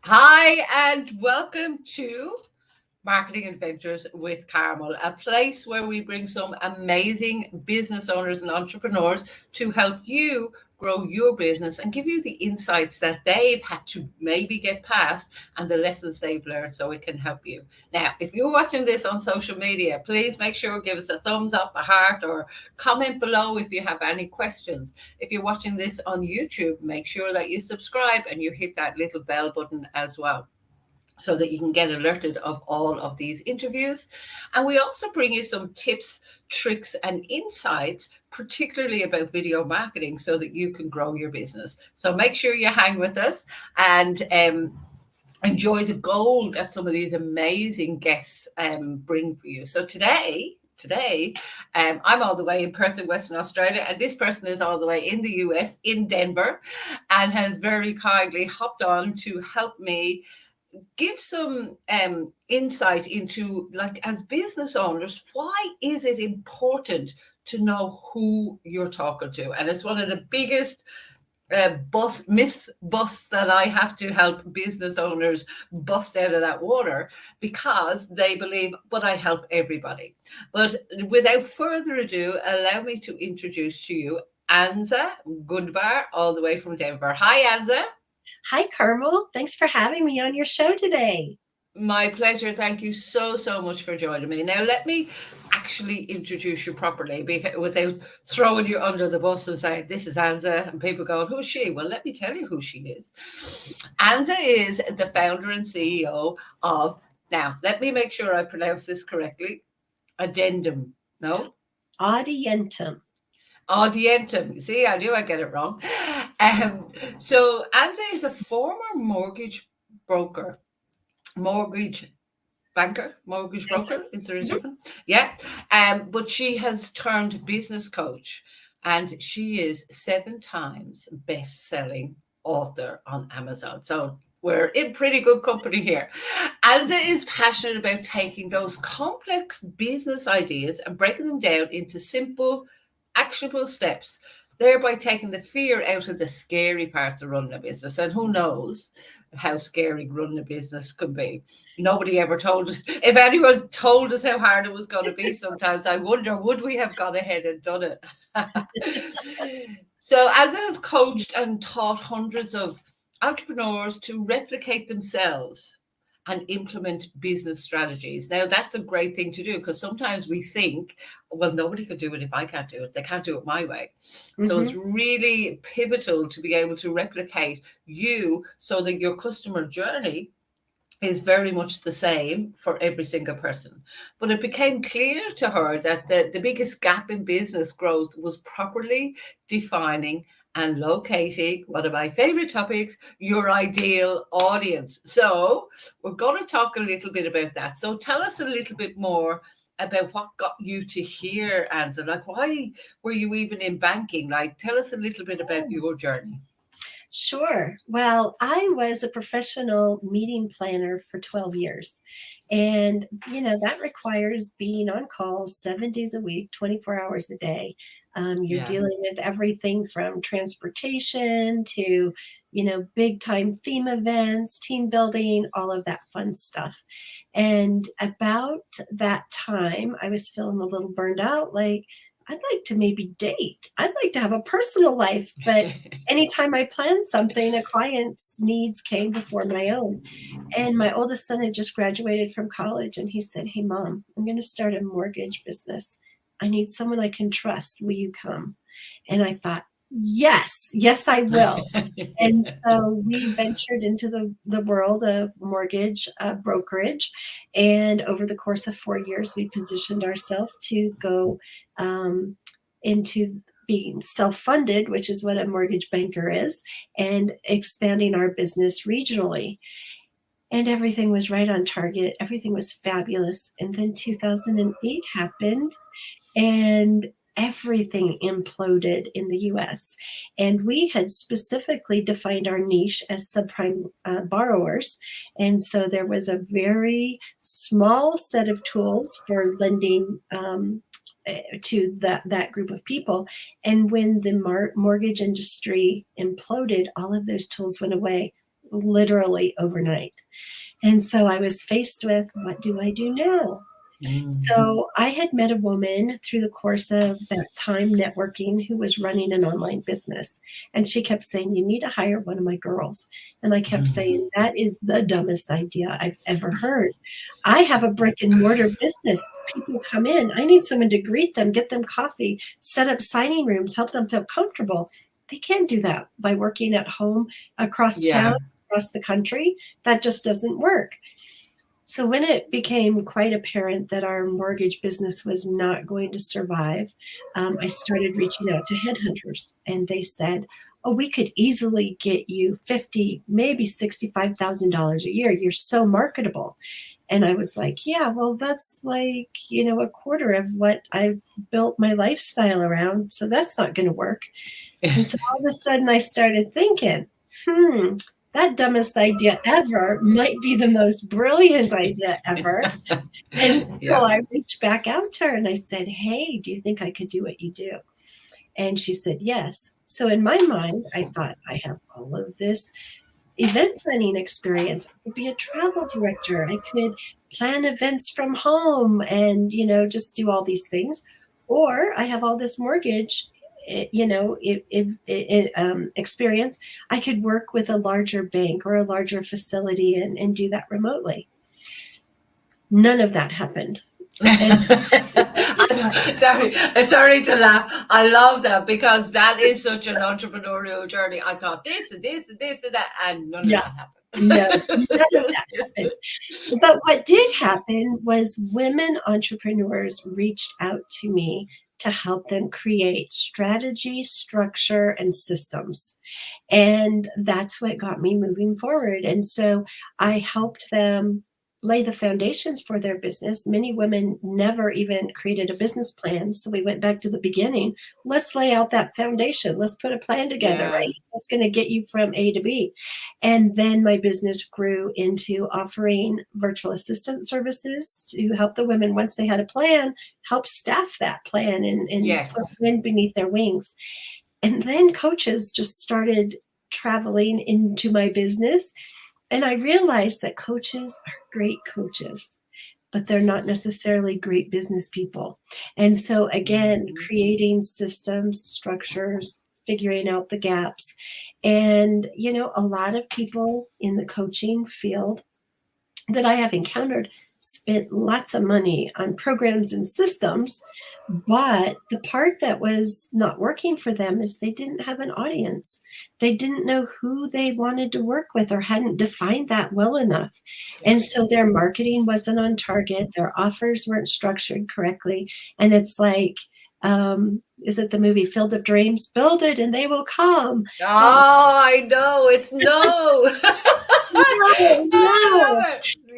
Hi, and welcome to Marketing Adventures with Carmel, a place where we bring some amazing business owners and entrepreneurs to help you grow your business and give you the insights that they've had to maybe get past and the lessons they've learned so it can help you. Now, if you're watching this on social media, please make sure give us a thumbs up, a heart, or comment below if you have any questions. If you're watching this on YouTube, make sure that you subscribe and you hit that little bell button as well so that you can get alerted of all of these interviews. And we also bring you some tips, tricks, and insights, particularly about video marketing, so that you can grow your business. So make sure you hang with us and enjoy the gold that some of these amazing guests bring for you. So today, I'm all the way in Perth in Western Australia, and this person is all the way in the US, in Denver, and has very kindly hopped on to help me give some insight into, like, as business owners, why is it important to know who you're talking to? And it's one of the biggest myth busts that I have to help business owners bust out of that water, because they believe, but I help everybody. But without further ado, allow me to introduce to you Anza Goodbar, all the way from Denver. Hi, Anza. Hi, Carmel. Thanks for having me on your show today. My pleasure. Thank you so much for joining me. Now, let me actually introduce you properly without throwing you under the bus and saying, this is Anza, and people go, who's she? Well, let me tell you who she is. Anza is the founder and CEO of, now, let me make sure I pronounce this correctly, Addendum. No? Audientum. Audientum. You see, I knew I'd get it wrong. So Anza is a former broker mortgage mortgage broker. Is there a Mhm. different? Yeah. But she has turned business coach, and she is 7 times best-selling author on Amazon. So we're in pretty good company here. Anza is passionate about taking those complex business ideas and breaking them down into simple, actionable steps, thereby taking the fear out of the scary parts of running a business. And who knows how scary running a business can be. Nobody ever told us. If anyone told us how hard it was going to be, sometimes I wonder, would we have gone ahead and done it? So, as it has coached and taught hundreds of entrepreneurs to replicate themselves and implement business strategies. Now, that's a great thing to do, because sometimes we think, well, nobody could do it if I can't do it. They can't do it my way. So it's Mhm. really pivotal to be able to replicate you so that your customer journey is very much the same for every single person. But it became clear to her that the biggest gap in business growth was properly defining and locating one of my favorite topics, your ideal audience. So we're going to talk a little bit about that. So tell us a little bit more about what got you to here, Anza. Like, why were you even in banking? Like, tell us a little bit about your journey. Sure. Well, I was a professional meeting planner for 12 years. And, that requires being on call 7 days a week, 24 hours a day. You're Yeah. dealing with everything from transportation to, big time theme events, team building, all of that fun stuff. And about that time, I was feeling a little burned out. Like, I'd like to maybe date. I'd like to have a personal life, but anytime I planned something, a client's needs came before my own. And my oldest son had just graduated from college, and he said, "Hey, Mom, I'm going to start a mortgage business. I need someone I can trust. Will you come?" And I thought, yes, I will. And so we ventured into the world of mortgage brokerage. And over the course of 4 years, we positioned ourselves to go into being self-funded, which is what a mortgage banker is, and expanding our business regionally. And everything was right on target. Everything was fabulous. And then 2008 happened, and everything imploded in the US. And we had specifically defined our niche as subprime borrowers. And so there was a very small set of tools for lending to that group of people. And when the mortgage industry imploded, all of those tools went away. literally overnight. And so I was faced with, what do I do now? So I had met a woman through the course of that time networking who was running an online business. And she kept saying, you need to hire one of my girls. And I kept saying, that is the dumbest idea I've ever heard. I have a brick and mortar business. People come in. I need someone to greet them, get them coffee, set up signing rooms, help them feel comfortable. They can't do that by working at home across town, across the country. That just doesn't work. So when it became quite apparent that our mortgage business was not going to survive, I started reaching out to headhunters, and they said, "Oh, we could easily get you $50, maybe $65,000 a year. You're so marketable." And I was like, "Yeah, well, that's like, a quarter of what I've built my lifestyle around. So that's not going to work." And so all of a sudden I started thinking, that dumbest idea ever might be the most brilliant idea ever. And so I reached back out to her and I said, "Hey, do you think I could do what you do?" And she said, "Yes." So in my mind, I thought, I have all of this event planning experience. I could be a travel director. I could plan events from home and, just do all these things. Or I have all this mortgage, experience. I could work with a larger bank or a larger facility and do that remotely. None of that happened. Sorry to laugh. I love that because that is such an entrepreneurial journey. I thought this and this and this and that, and none of that happened. No, none of that happened. But what did happen was women entrepreneurs reached out to me to help them create strategy, structure, and systems. And that's what got me moving forward. And so I helped them lay the foundations for their business. Many women never even created a business plan. So we went back to the beginning. Let's lay out that foundation. Let's put a plan together, right? That's going to get you from A to B. And then my business grew into offering virtual assistant services to help the women, once they had a plan, help staff that plan and put wind beneath their wings. And then coaches just started traveling into my business. And I realized that coaches are great coaches, but they're not necessarily great business people. And so again, creating systems, structures, figuring out the gaps. And, a lot of people in the coaching field that I have encountered spent lots of money on programs and systems, but the part that was not working for them is they didn't have an audience. They didn't know who they wanted to work with or hadn't defined that well enough. And so their marketing wasn't on target. Their offers weren't structured correctly. And it's like, is it the movie Field of Dreams? Build it and they will come. Oh, I know. It's no.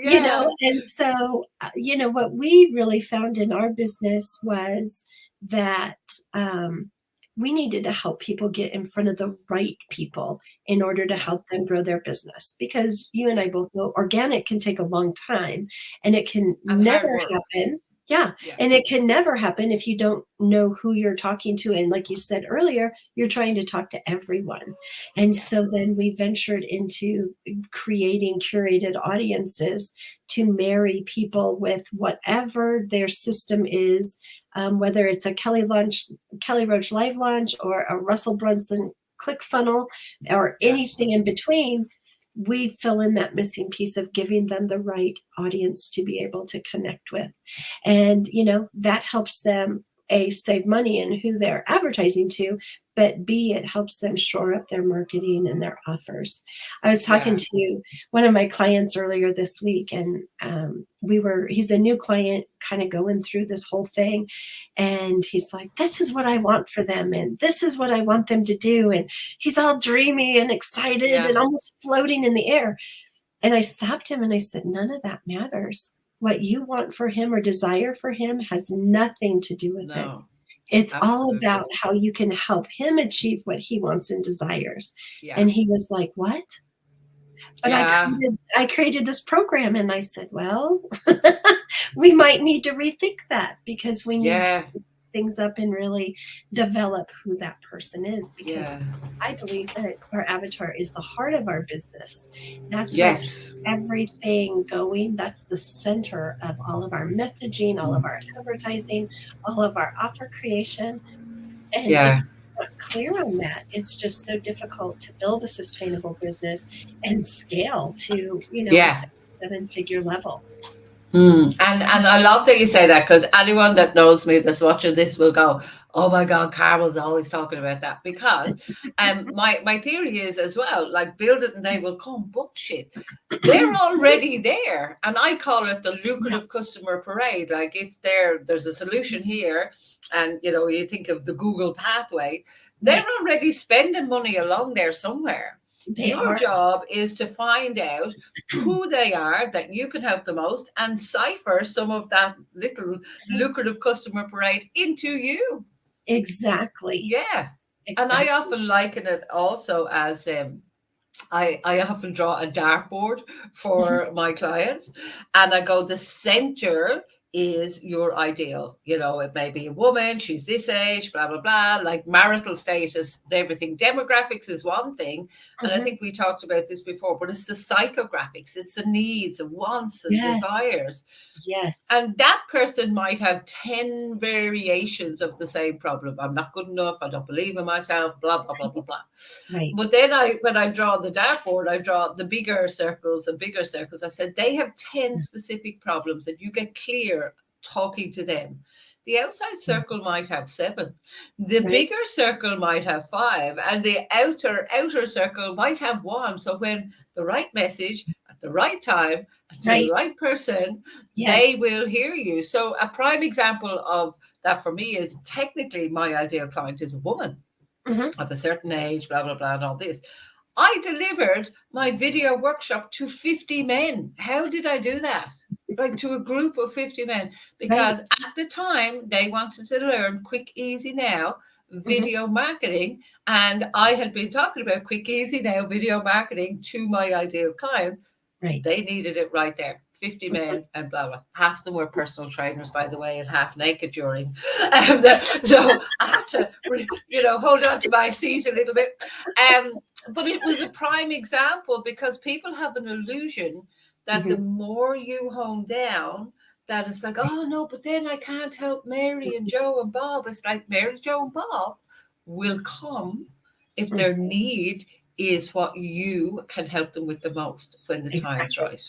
No. And so, what we really found in our business was that we needed to help people get in front of the right people in order to help them grow their business. Because you and I both know organic can take a long time and it can never happen. Yeah. And it can never happen if you don't know who you're talking to. And like you said earlier, you're trying to talk to everyone. And so then we ventured into creating curated audiences to marry people with whatever their system is, whether it's a Kelly Roach live launch or a Russell Brunson ClickFunnels or anything in between. We fill in that missing piece of giving them the right audience to be able to connect with. And, that helps them, A, save money in who they're advertising to, but B, it helps them shore up their marketing and their offers. I was talking to one of my clients earlier this week, and he's a new client kind of going through this whole thing. And he's like, this is what I want for them. And this is what I want them to do. And he's all dreamy and excited and almost floating in the air. And I stopped him and I said, none of that matters. What you want for him or desire for him has nothing to do with it. It's all about how you can help him achieve what he wants and desires. And he was like, what? But I created this program. And I said, well, we might need to rethink that because we need to things up and really develop who that person is, because Yeah. I believe that our avatar is the heart of our business. That's what keeps Yes. everything going. That's the center of all of our messaging, all of our advertising, all of our offer creation. And if Yeah. you're not clear on that, it's just so difficult to build a sustainable business and scale to, a Yeah. 7-figure level. And I love that you say that, because anyone that knows me that's watching this will go, "Oh my God, Carmel's always talking about that." Because my theory is as well, like, build it and they will come. Bullshit. They're already there, and I call it the Yeah, lucrative customer parade. Like, if there's a solution here, and you think of the Google pathway, they're right. already spending money along there somewhere. They Your are. job is to find out who they are, that you can help the most, and cipher some of that little lucrative customer parade into you. Exactly. Yeah. And I Exactly. often liken it also as I often draw a dartboard for my clients, and I go, the center is your ideal. It may be a woman, she's this age, blah, blah, blah, like marital status and everything. Demographics is one thing. And I Mhm. think we talked about this before, but it's the psychographics, it's the needs and wants and Yes. desires. Yes. And that person might have 10 variations of the same problem. I'm not good enough. I don't believe in myself, blah, blah, blah, blah, blah. Right. But then when I draw the dartboard, I draw the bigger circles and bigger circles. I said, they have 10 specific problems, and you get clear talking to them. The outside circle might have 7. The Right. bigger circle might have 5, and the outer circle might have 1. So when the right message at the right time to the Right. right person, they Yes. will hear you. So a prime example of that for me is, technically my ideal client is a woman Hmm. of a certain age, blah, blah, blah, and all this. I delivered my video workshop to 50 men. How did I do that? Like, to a group of 50 men, Right. because at the time they wanted to learn quick, easy now Hmm. video marketing. And I had been talking about quick, easy now video marketing to my ideal client. Right. They needed it right there. 50 Mhm. men and blah, blah. Half of them were personal trainers, by the way, and half naked during. So I had to, hold on to my seat a little bit. But it was a prime example, because people have an illusion that the Mhm. more you hone down, that it's like, Right. oh no, but then I can't help Mary and Joe and Bob. It's like, Mary, Joe, and Bob will come if Mhm. their need is what you can help them with the most when the time's Exactly. right.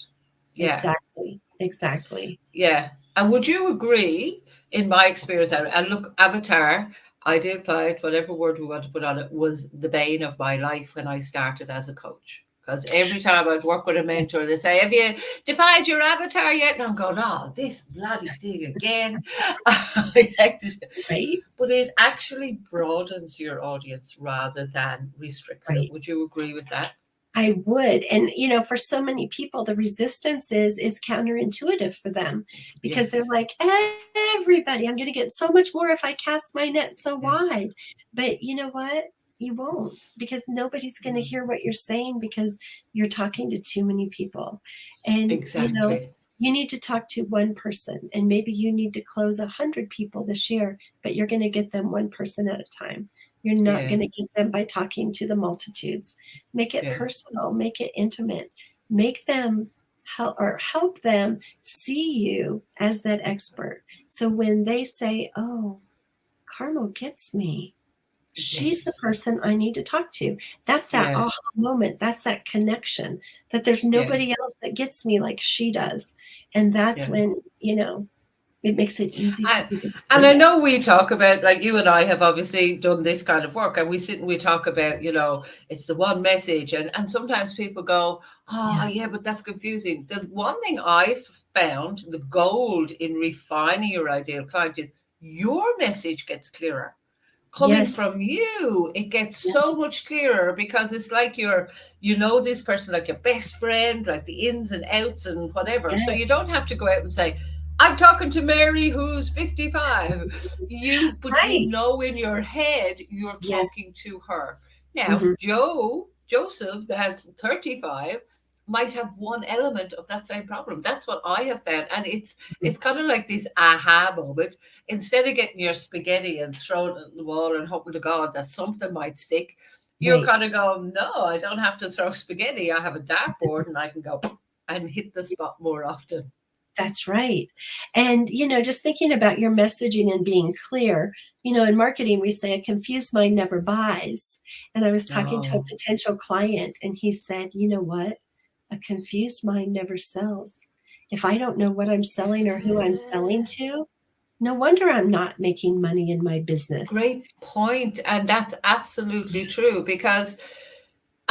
Yeah, Exactly. Exactly. yeah. And would you agree, in my experience, and look, Avatar, ideal client, whatever word we want to put on it, was the bane of my life when I started as a coach. Because every time I'd work with a mentor, they say, "Have you defined your avatar yet?" And I'm going, "Oh, this bloody thing again." Right. But it actually broadens your audience rather than restricts it. Right. Would you agree with that? I would. And, for so many people, the resistance is counterintuitive for them, because they're Yes. like, everybody, I'm going to get so much more if I cast my net so Yeah. wide. But you know what? You won't, because nobody's going to hear what you're saying, because you're talking to too many people. And, Exactly. you need to talk to one person, and maybe you need to close 100 people this year, but you're going to get them one person at a time. You're not Yeah. going to get them by talking to the multitudes. Make it Yeah. personal, make it intimate, make them help them see you as that expert. So when they say, "Oh, Carmel gets me. She's the Yes. person I need to talk to." That's that Yeah. aha moment. That's that connection, that there's Yeah. nobody else that gets me like she does. And that's Yeah. when, it makes it easy for And, people to and say I yes. know we talk about, like, you and I have obviously done this kind of work, and we sit and we talk about, it's the one message. And sometimes people go, oh, Yeah. yeah, but that's confusing. The one thing I've found, the gold in refining your ideal client, is your message gets clearer. Coming Yes. from you, it gets Yeah. so much clearer, because it's like this person like your best friend, like the ins and outs and whatever. So Yes. you don't have to go out and say, I'm talking to Mary who's 55. But Right. in your head, you're Yes. talking to her. Now, Mhm. Joseph, that's 35, might have one element of that same problem. That's what I have found. And it's kind of like this aha moment. Instead of getting your spaghetti and throwing it at the wall and hoping to God that something might stick, you're Right. kind of going, no, I don't have to throw spaghetti. I have a dartboard and I can go and hit the spot more often. That's right. And, just thinking about your messaging and being clear, in marketing, we say a confused mind never buys. And I was talking to a Oh, potential client and he said, you know what? A confused mind never sells. If I don't know what I'm selling or who I'm selling yeah. to, no wonder I'm not making money in my business. Great point. And that's absolutely true because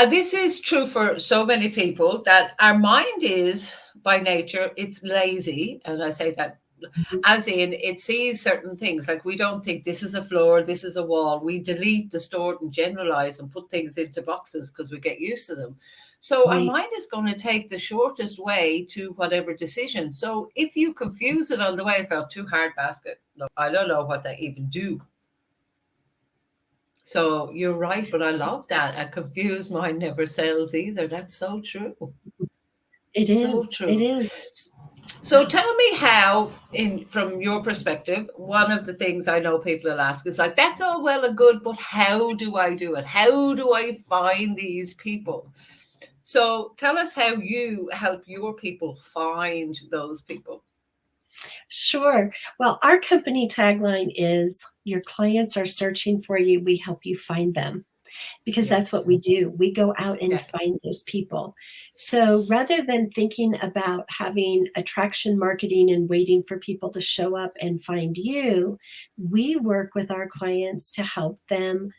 this is true for so many people that our mind is by nature, it's lazy. And I say that Mhm. as in it sees certain things like we don't think this is a floor, this is a wall. We delete, distort, and generalize and put things into boxes because we get used to them. So our Right. mind is going to take the shortest way to whatever decision. So if you confuse it on the way, it's not too hard basket. No, I don't know what they even do. So you're right, but I love that. A confused mind never sells either. That's so true. It So is. It true. is. So tell me how, in from your perspective, one of the things I know people will ask is like, that's all well and good, but how do I do it? How do I find these people? So tell us how you help your people find those people. Sure. Well, our company tagline is your clients are searching for you. We help you find them. Because that's what Yes. we do. We go out and Yes. find those people. So rather than thinking about having attraction marketing and waiting for people to show up and find you, we work with our clients to help them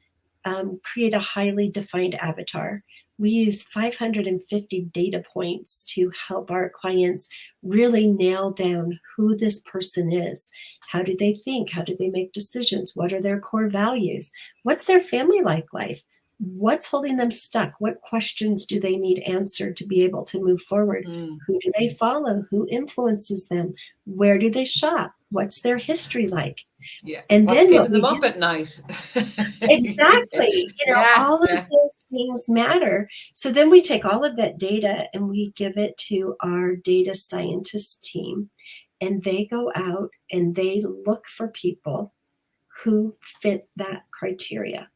create a highly defined avatar. We use 550 data points to help our clients really nail down who this person is. How do they think? How do they make decisions? What are their core values? What's their family life? What's holding them stuck? What questions do they need answered to be able to move forward? Mm, Who do they follow? Who influences them? Where do they shop? What's their history like? yeah. And What's then what keeping we them do. up at night? Exactly. Yeah. All of Yeah. those things matter. So then we take all of that data and we give it to our data scientist team, and they go out and they look for people who fit that criteria.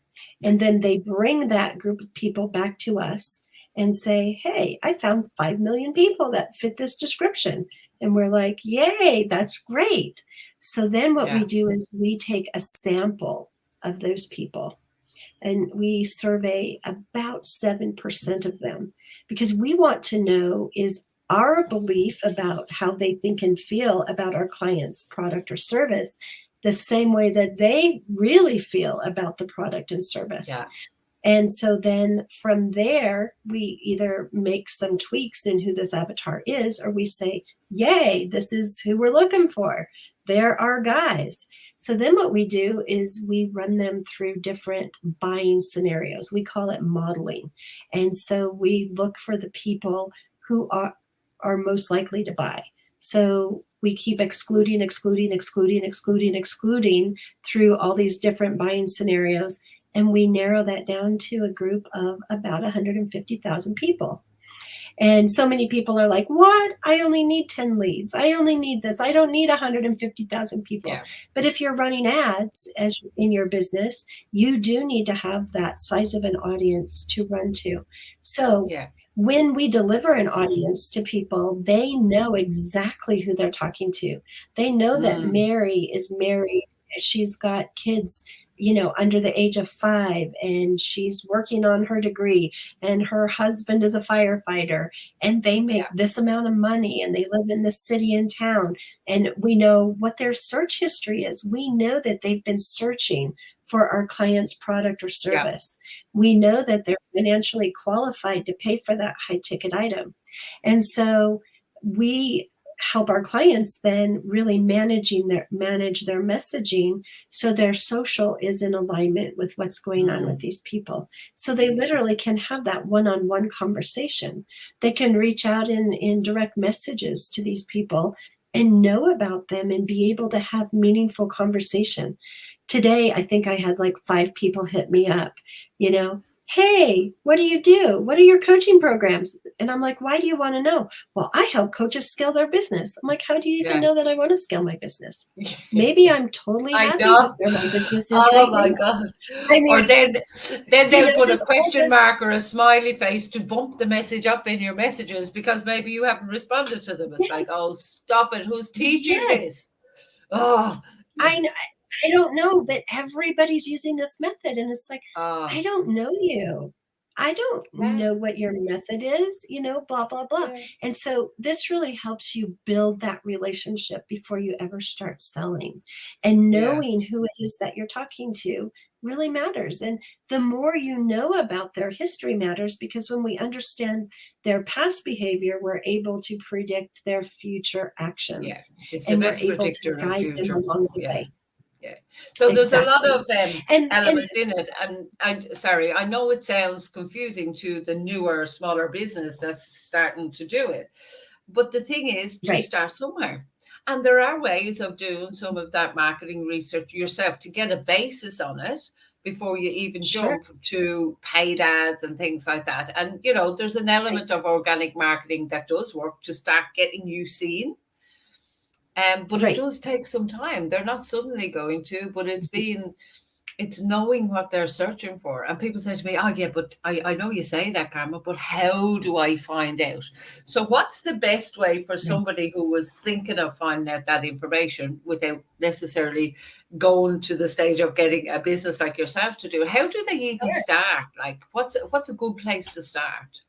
And then they bring that group of people back to us and say, hey, I found 5 million people that fit this description. And we're like, yay, that's great. So then what we Yeah. do is we take a sample of those people and we survey about 7% of them because we want to know is our belief about how they think and feel about our client's product or service the same way that they really feel about the product and service. Yeah. And so then from there, we either make some tweaks in who this avatar is, or we say, yay, this is who we're looking for. They're our guys. So then what we do is we run them through different buying scenarios. We call it modeling. And so we look for the people who are most likely to buy. So we keep excluding through all these different buying scenarios, and we narrow that down to a group of about 150,000 people. And so many people are like, what? I only need 10 leads. I only need this. I don't need 150,000 people. Yeah. But if you're running ads as in your business, you do need to have that size of an audience to run to. So Yeah. when we deliver an audience to people, they know exactly who they're talking to. They know that Mm, Mary is married. She's got kids, under the age of 5, and she's working on her degree, and her husband is a firefighter, and they make yeah. this amount of money, and they live in this city and town. And we know what their search history is. We know that they've been searching for our client's product or Yeah. service. We know that they're financially qualified to pay for that high ticket item. And so we help our clients then really manage their messaging so their social is in alignment with what's going on with Mm, these people. So they literally can have that one-on-one conversation. They can reach out in direct messages to these people and know about them and be able to have meaningful conversation. Today, I think I had like 5 people hit me up, you know, hey, what do you do? What are your coaching programs? And I'm like, why do you want to know? Well, I help coaches scale their business. I'm like, how do you even Yeah. know that I want to scale my business? Maybe I'm totally I happy with know. where my business is Oh right my now. God. I mean, Or then they'll put a just all question this. mark or a smiley face to bump the message up in your messages because maybe you haven't responded to them. It's like, Yes, oh, stop it. Who's teaching yes. this? Oh, I know, I don't know, but everybody's using this method, and it's like, I oh, don't know you. I don't yeah, know what your method is, blah, blah, blah. yeah, And so this really helps you build that relationship before you ever start selling. And yeah, knowing who it is that you're talking to really matters. And the more you know about their history matters, because when we understand their past behavior, we're able to predict their future yeah. actions, It's the and we're best able to predictor of guide them future. along the Yeah. way. Yeah. So there's a lot Exactly. of And elements in it. And I know it sounds confusing to the newer, smaller business that's starting to do it. But the thing is to right, start somewhere. And there are ways of doing some of that marketing research yourself to get a basis on it before you even sure, jump to paid ads and things like that. And, there's an right. element of organic marketing that does work to start getting you seen. But it Right. does take some time. They're not suddenly going to, but Mhm. it's knowing what they're searching for. And people say to me, oh, yeah, but I know you say that, Carmel, but how do I find out? So, what's the best way for Right. somebody who was thinking of finding out that information without necessarily going to the stage of getting a business like yourself to do? How do they even Sure. start? Like, what's a good place to start?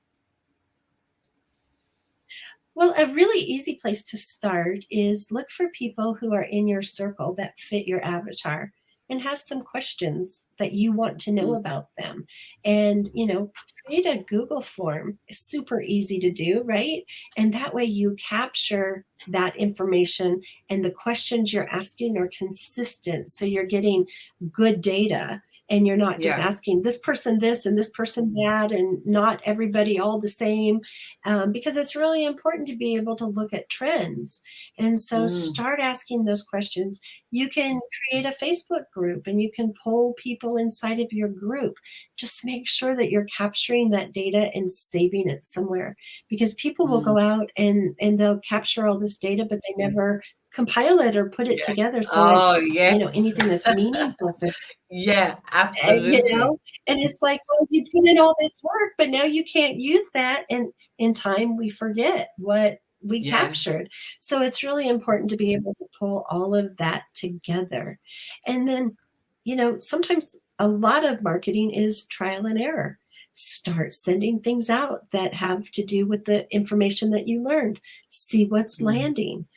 Well, a really easy place to start is look for people who are in your circle that fit your avatar and have some questions that you want to know Mm, about them. And, create a Google form. It's super easy to do, right? And that way you capture that information, and the questions you're asking are consistent. So you're getting good data, and you're not just yeah. asking this person this and this person that, and not everybody all the same, because it's really important to be able to look at trends. And so Mm, start asking those questions. You can create a Facebook group and you can poll people inside of your group. Just make sure that you're capturing that data and saving it somewhere, because people will mm, go out and they'll capture all this data, but they yeah. never compile it or put it Yeah. together so Oh, it's yes. anything that's meaningful for Yeah, you absolutely. know? And it's like, well, you put in all this work, but now you can't use that, and in time, we forget what we Yeah. captured. So it's really important to be able to pull all of that together. And then, sometimes a lot of marketing is trial and error. Start sending things out that have to do with the information that you learned. See what's Mm, landing.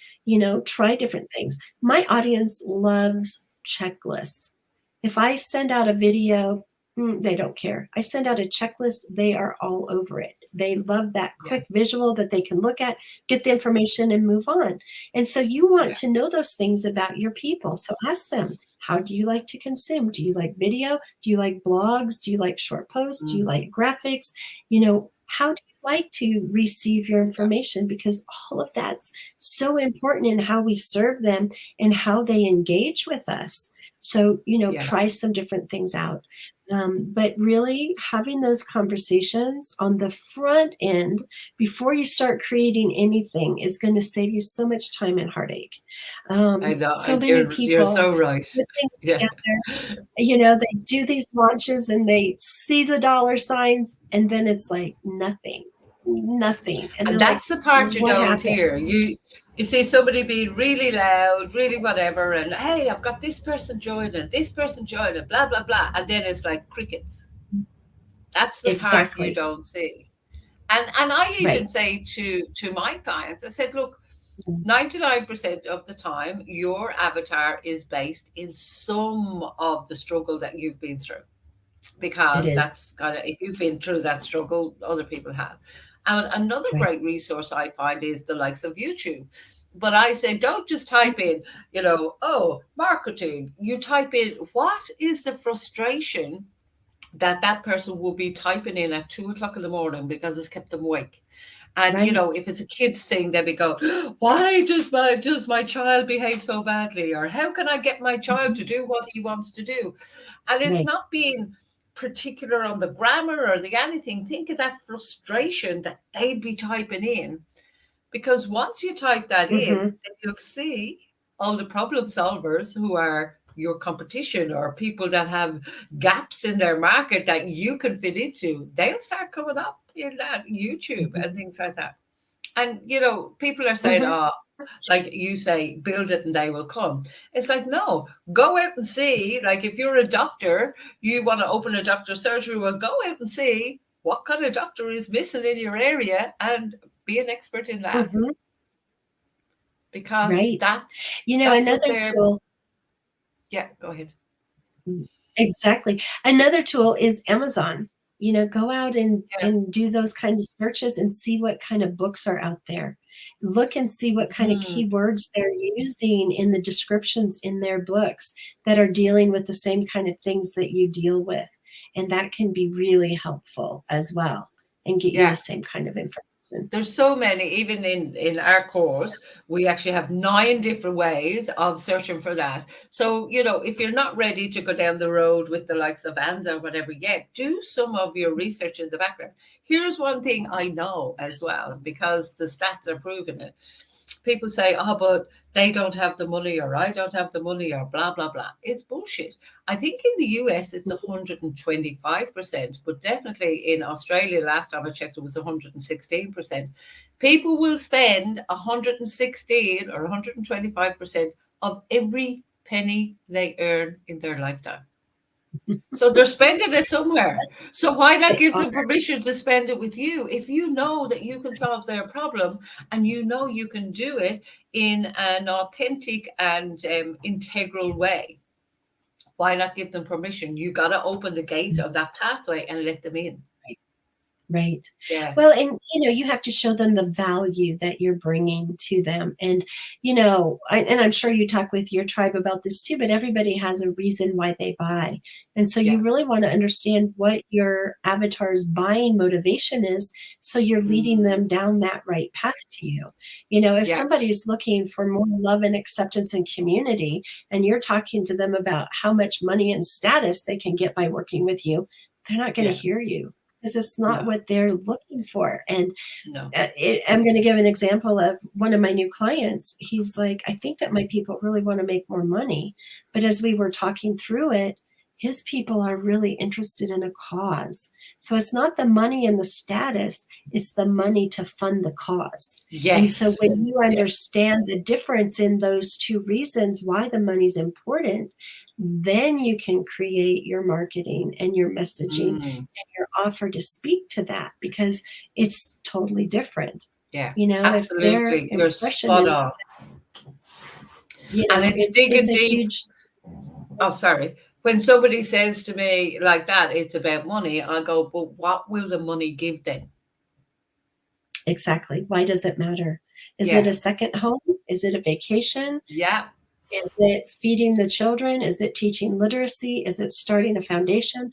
Try different things. My audience loves checklists. If I send out a video, they don't care. I send out a checklist, they are all over it. They love that yeah, quick visual that they can look at, get the information, and move on. And so you want yeah. to know those things about your people. So ask them, how do you like to consume? Do you like video? Do you like blogs? Do you like short posts? Do you Mm, like graphics? How do you like to receive your yeah, information? Because all of that's so important in how we serve them and how they engage with us. So, yeah, try some different things out. But really, having those conversations on the front end before you start creating anything is going to save you so much time and heartache. I know. So many You're people so right. put things Yeah. together, they do these launches and they see the dollar signs, and then it's like nothing, nothing. And And they're like, that's the part you what don't happened? hear. You see somebody being really loud, really whatever, and hey, I've got this person joining, blah, blah, blah. And then it's like crickets. That's the part you Exactly. don't see. And I even Right. say to my clients, I said, look, 99% of the time, your avatar is based in some of the struggle that you've been through, It because is. that's kind of, if you've been through that struggle, other people have. And another Right. great resource I find is the likes of YouTube. But I say, don't just type in, oh, marketing. You type in, what is the frustration that person will be typing in at 2 o'clock in the morning because it's kept them awake. And Right. if it's a kid's thing, they be go, why does my child behave so badly? Or how can I get my child Mhm. to do what he wants to do? And it's Right. not being particular on the grammar or the anything, think of that frustration that they'd be typing in. Because once you type that in, Mm-hmm. then you'll see all the problem solvers who are your competition or people that have gaps in their market that you can fit into. They'll start coming up in that YouTube Mm-hmm. and things like that. And, people are saying, Mm-hmm. oh, like you say, build it and they will come. It's like, no, go out and see. Like if you're a doctor, you want to open a doctor's surgery, well, go out and see what kind of doctor is missing in your area and be an expert in that. Mm-hmm. Because Right. that's what Another they're, tool. yeah, go ahead. Exactly. Another tool is Amazon. Go out and Yeah. do those kind of searches and see what kind of books are out there. Look and see what kind of keywords they're using in the descriptions in their books that are dealing with the same kind of things that you deal with. And that can be really helpful as well and get you Yeah. the same kind of information. There's so many, even in our course, we actually have 9 different ways of searching for that. So, if you're not ready to go down the road with the likes of Anza or whatever yet, do some of your research in the background. Here's one thing I know as well, because the stats are proving it. People say, oh, but they don't have the money, or I don't have the money, or blah, blah, blah. It's bullshit. I think in the US it's 125%, but definitely in Australia, last time I checked, it was 116%. People will spend 116 or 125% of every penny they earn in their lifetime. So they're spending it somewhere. So why not give them permission to spend it with you? If you know that you can solve their problem and you can do it in an authentic and integral way, why not give them permission? You got to open the gate of that pathway and let them in. Right. Yeah. Well, and you have to show them the value that you're bringing to them. And and I'm sure you talk with your tribe about this too, but everybody has a reason why they buy. And so you really want to understand what your avatar's buying motivation is, so you're leading them down that right path to you. If somebody's looking for more love and acceptance and community, and you're talking to them about how much money and status they can get by working with you, they're not going to hear you, because it's not what they're looking for. And I'm going to give an example of one of my new clients. He's like, I think that my people really want to make more money. But as we were talking through it, his people are really interested in a cause. So it's not the money and the status, it's the money to fund the cause. Yes. And so when you understand the difference in those two reasons why the money's important, then you can create your marketing and your messaging and your offer to speak to that, because it's totally different. Yeah, If their absolutely. You're impression spot is, on. And it's digging it's a deep. huge. Oh, sorry. When somebody says to me like that, it's about money, I go, but what will the money give then? Exactly. Why does it matter? Is it a second home? Is it a vacation? Yeah. Is it feeding the children? Is it teaching literacy? Is it starting a foundation?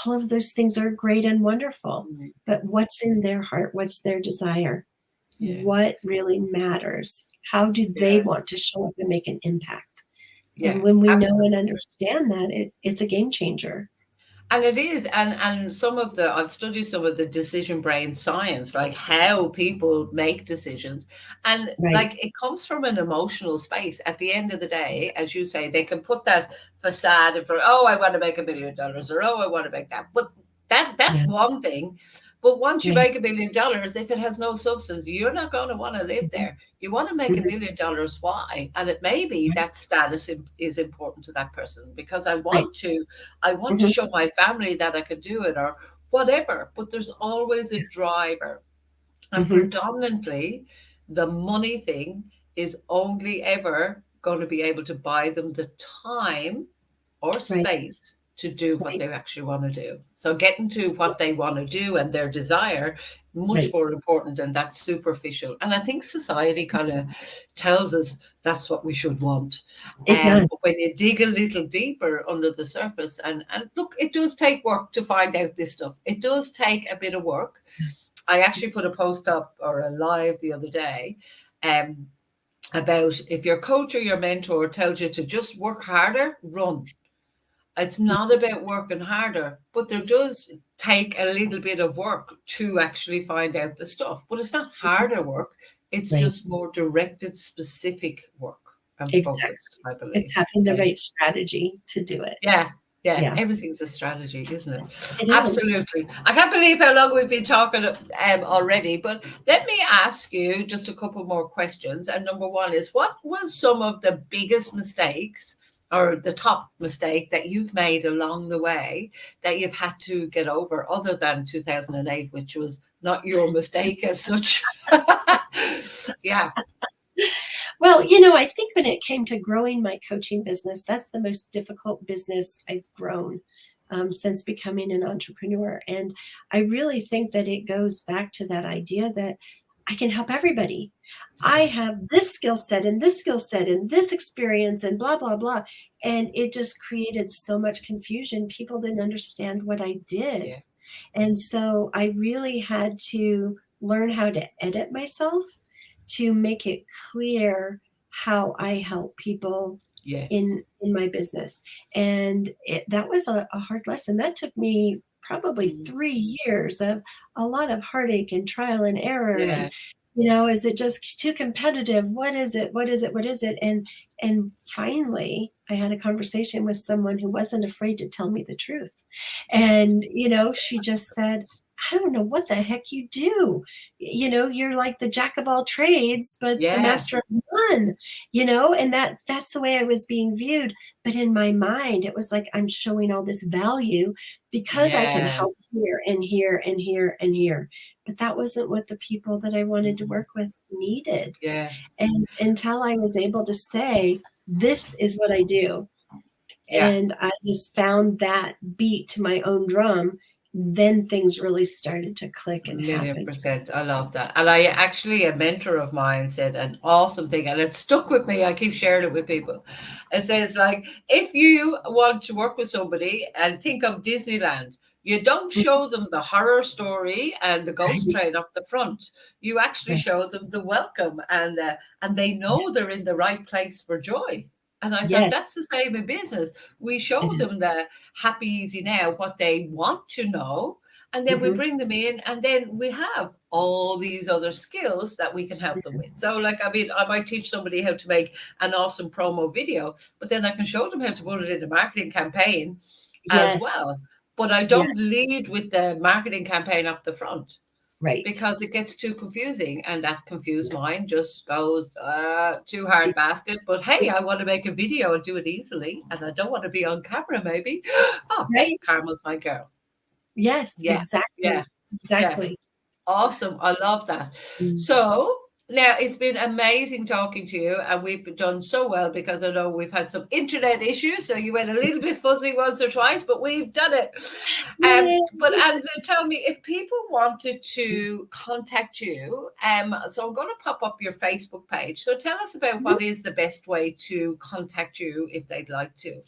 All of those things are great and wonderful. But what's in their heart? What's their desire? What really matters? How do they want to show up and make an impact? And when we know and understand that, it's a game changer. And it is, and I've studied some of the decision brain science, like how people make decisions, and like it comes from an emotional space. At the end of the day, as you say, they can put that facade in front. Oh, I want to make $1 million, or oh, I want to make that. But that's one thing. But once you make $1 million, if it has no substance, you're not going to want to live there. You want to make $1 million. Why? And it may be that status is important to that person, because I want to show my family that I can do it, or whatever. But there's always a driver. And predominantly, the money thing is only ever going to be able to buy them the time or space to do what they actually want to do. So getting to what they want to do and their desire, much more important than that superficial. And I think society kind of tells us that's what we should want. It does. But when you dig a little deeper under the surface, and look, it does take work to find out this stuff. It does take a bit of work. I actually put a post up or a live the other day about if your coach or your mentor tells you to just work harder, run. It's not about working harder, but there does take a little bit of work to actually find out the stuff. But it's not harder work, it's Right. just more directed, specific work and Exactly. focused, I It's believe. having the Yeah. right strategy to do it. Yeah. Yeah, Yeah, everything's a strategy, isn't it? it is. Absolutely. I can't believe how long we've been talking already, but let me ask you just a couple more questions. And number one is, what was some of the biggest mistakes or the top mistake that you've made along the way that you've had to get over, other than 2008, which was not your mistake as such? Yeah. Well, I think when it came to growing my coaching business, that's the most difficult business I've grown since becoming an entrepreneur. And I really think that it goes back to that idea that I can help everybody. I have this skill set and this skill set and this experience and blah, blah, blah. And it just created so much confusion. People didn't understand what I did. Yeah. And so I really had to learn how to edit myself to make it clear how I help people Yeah. in my business. And that was a hard lesson. That took me probably 3 years of a lot of heartache and trial and error. Yeah. And, is it just too competitive? What is it? What is it? What is it? And finally, I had a conversation with someone who wasn't afraid to tell me the truth. And, she just said, I don't know what the heck you do. You're like the jack of all trades, but the Yeah. master of none, and that's the way I was being viewed. But in my mind, it was like I'm showing all this value because I can Yeah. help here and here and here and here. But that wasn't what the people that I wanted to work with needed. Yeah. And until I was able to say, this is what I do, Yeah. and I just found that beat to my own drum, then things really started to click and happen. 1,000,000%. I love that. And I actually, a mentor of mine said an awesome thing, and it stuck with me. I keep sharing it with people. It says, like, if you want to work with somebody and think of Disneyland, you don't show them the horror story and the ghost train up the front. You actually Right. show them the welcome, and they know they're in the right place for joy. And I thought Yes, that's the same in business. We show it is. them the happy, easy now, what they want to know, and then we Mhm. bring them in, and then we have all these other skills that we can help them with. So, like, I mean, I might teach somebody how to make an awesome promo video, but then I can show them how to put it in a marketing campaign as Yes, well. But I don't yes, lead with the marketing campaign up the front right. because it gets too confusing, and that confused mind just goes too hard basket. But hey, I want to make a video and do it easily, and I don't want to be on camera maybe. Oh, Right? Carmel's my girl. Yes, Yeah. Yeah. exactly, Yeah. exactly. Awesome. I love that. Mm. So now it's been amazing talking to you, and we've done so well because I know we've had some internet issues. So you went a little bit fuzzy once or twice, but we've done it. Yay. But Anza, tell me, if people wanted to contact you, so I'm going to pop up your Facebook page. So tell us about Mhm. what is the best way to contact you if they'd like to.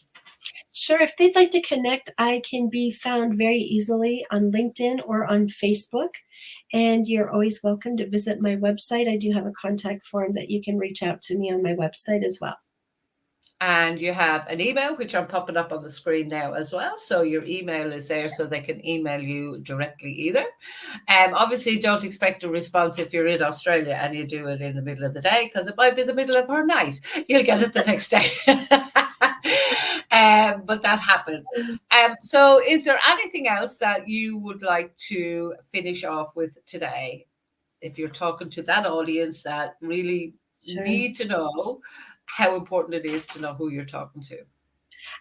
Sure, if they'd like to connect, I can be found very easily on LinkedIn or on Facebook. And you're always welcome to visit my website. I do have a contact form that you can reach out to me on my website as well. And you have an email, which I'm popping up on the screen now as well. So your email is there so they can email you directly either. Obviously, don't expect a response if you're in Australia and you do it in the middle of the day, because it might be the middle of her night. You'll get it the next day. But that happens. So is there anything else that you would like to finish off with today? If you're talking to that audience that really Sure. need to know how important it is to know who you're talking to.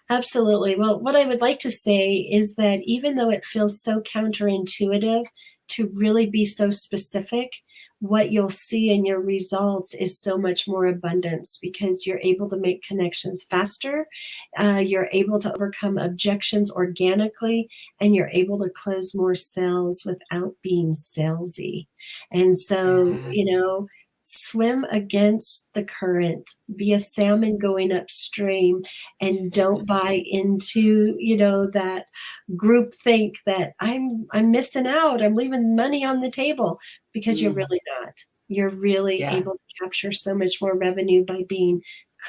Absolutely. Well, what I would like to say is that even though it feels so counterintuitive to really be so specific, what you'll see in your results is so much more abundance because you're able to make connections faster, you're able to overcome objections organically, and you're able to close more sales without being salesy. And so, Yeah. swim against the current, be a salmon going upstream, and don't buy into that group think that I'm missing out, I'm leaving money on the table, because you're really not. You're really Yeah. able to capture so much more revenue by being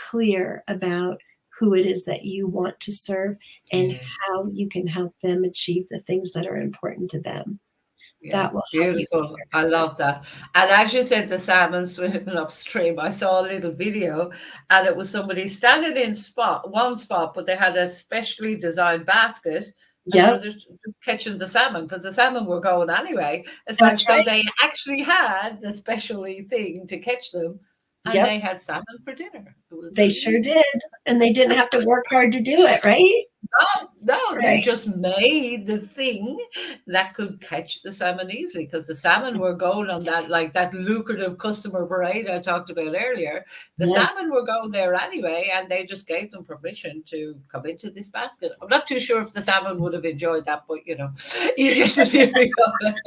clear about who it is that you want to serve and Yeah. how you can help them achieve the things that are important to them. Yeah, That will help you in beautiful. your I love business. that. And as you said, the salmon swimming upstream, I saw a little video and it was somebody standing in one spot, but they had a specially designed basket and they were Yep, just catching the salmon because the salmon were going anyway. It's like, that's so right. they actually had the specially thing to catch them and Yep, they had salmon for dinner. It was they sure brilliant. did. And they didn't have to work hard to do it, right? No, they Right. just made the thing that could catch the salmon easily because the salmon were going on that, like that lucrative customer parade I talked about earlier. The Yes. salmon were going there anyway, and they just gave them permission to come into this basket. I'm not too sure if the salmon would have enjoyed that, but you know, you get the theory of it.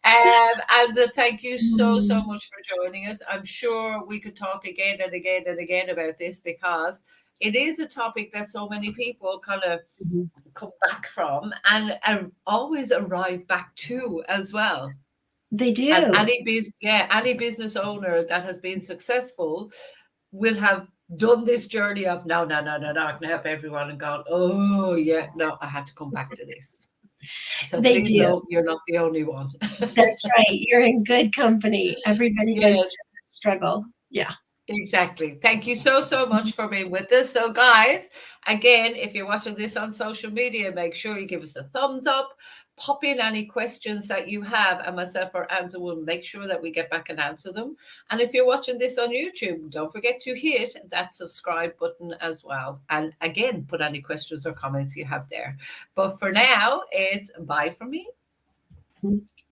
Anza, thank you so Mm, much for joining us. I'm sure we could talk again and again and again about this because it is a topic that so many people kind of mhm. come back from and always arrive back to as well. They And do. any business owner that has been successful will have done this journey of no, I can help everyone and gone, oh yeah, no, I had to come back to this. So They please do. know you're not the only one. That's right. You're in good company. Everybody goes Yes. through that struggle. Yeah. Exactly. Thank you so much for being with us. So, guys, again, if you're watching this on social media, make sure you give us a thumbs up. Pop in any questions that you have, and myself or Anza will make sure that we get back and answer them. And if you're watching this on YouTube, don't forget to hit that subscribe button as well. And again, put any questions or comments you have there. But for now, it's bye from me. Mhm.